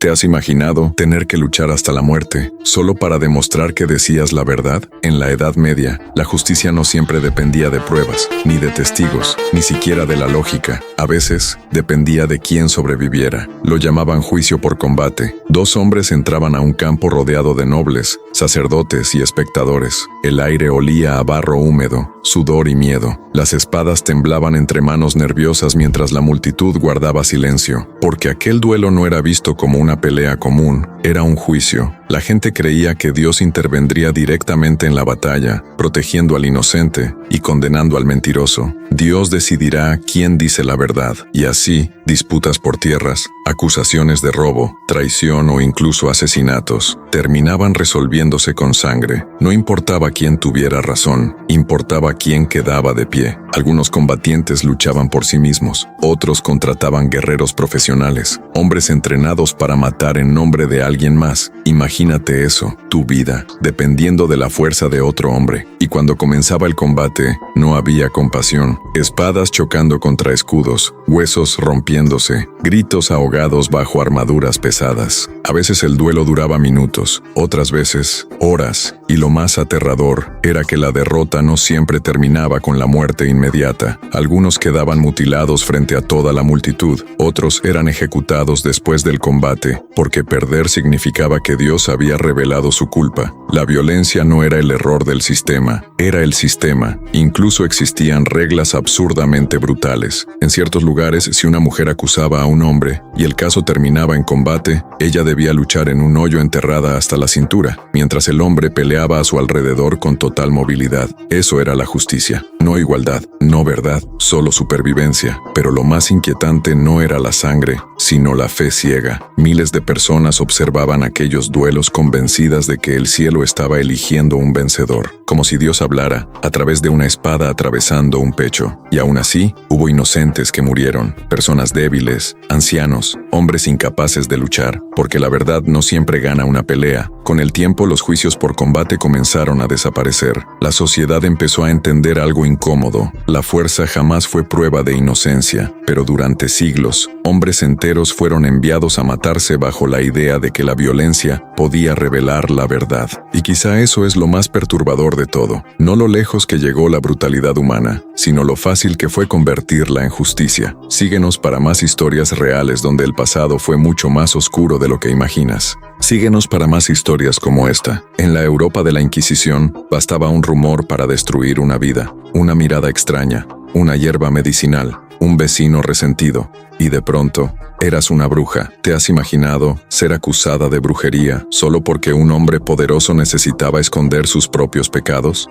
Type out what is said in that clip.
¿Te has imaginado tener que luchar hasta la muerte solo para demostrar que decías la verdad? En la Edad Media, la justicia no siempre dependía de pruebas, ni de testigos, ni siquiera de la lógica. A veces, dependía de quién sobreviviera. Lo llamaban juicio por combate. Dos hombres entraban a un campo rodeado de nobles, sacerdotes y espectadores. El aire olía a barro húmedo, sudor y miedo. Las espadas temblaban entre manos nerviosas mientras la multitud guardaba silencio, porque aquel duelo no era visto como una pelea común, era un juicio. La gente creía que Dios intervendría directamente en la batalla, protegiendo al inocente y condenando al mentiroso. Dios decidirá quién dice la verdad, y así, disputas por tierras, acusaciones de robo, traición o incluso asesinatos, terminaban resolviéndose con sangre. No importaba quién tuviera razón, importaba quién quedaba de pie. Algunos combatientes luchaban por sí mismos, otros contrataban guerreros profesionales, hombres entrenados para matar en nombre de alguien más. Imagínate eso, tu vida, dependiendo de la fuerza de otro hombre. Y cuando comenzaba el combate, no había compasión. Espadas chocando contra escudos, huesos rompiéndose, gritos ahogados bajo armaduras pesadas. A veces el duelo duraba minutos, otras veces horas, y lo más aterrador era que la derrota no siempre terminaba con la muerte inmediata. Algunos quedaban mutilados frente a toda la multitud, otros eran ejecutados después del combate, porque perder significaba que Dios había revelado su culpa. La violencia no era el error del sistema, era el sistema. Incluso existían reglas absurdamente brutales. En ciertos lugares, si una mujer acusaba a un hombre y el caso terminaba en combate, ella debía luchar en un hoyo enterrada hasta la cintura, mientras el hombre peleaba a su alrededor con total movilidad. Eso era la justicia. No igualdad, no verdad, solo supervivencia. Pero lo más inquietante no era la sangre, sino la fe ciega. Miles de personas observaban aquellos duelos convencidas de que el cielo estaba eligiendo un vencedor, como si Dios hablara a través de una espada atravesando un pecho. Y aún así, hubo inocentes que murieron, personas débiles, ancianos, hombres incapaces de luchar, porque la verdad no siempre gana una pelea. Con el tiempo, los juicios por combate comenzaron a desaparecer. La sociedad empezó a entender algo incómodo. La fuerza jamás fue prueba de inocencia, pero durante siglos, hombres enteros fueron enviados a matarse bajo la idea de que la violencia podía revelar la verdad. Y quizá eso es lo más perturbador de todo. No lo lejos que llegó la brutalidad humana, sino lo fácil que fue convertirla en justicia. Síguenos para más historias reales donde el pasado fue mucho más oscuro de lo que imaginas. Síguenos para más historias como esta. En la Europa de la Inquisición, bastaba un rumor para destruir una vida, una mirada extraña, una hierba medicinal, un vecino resentido, y de pronto, eras una bruja. ¿Te has imaginado ser acusada de brujería solo porque un hombre poderoso necesitaba esconder sus propios pecados?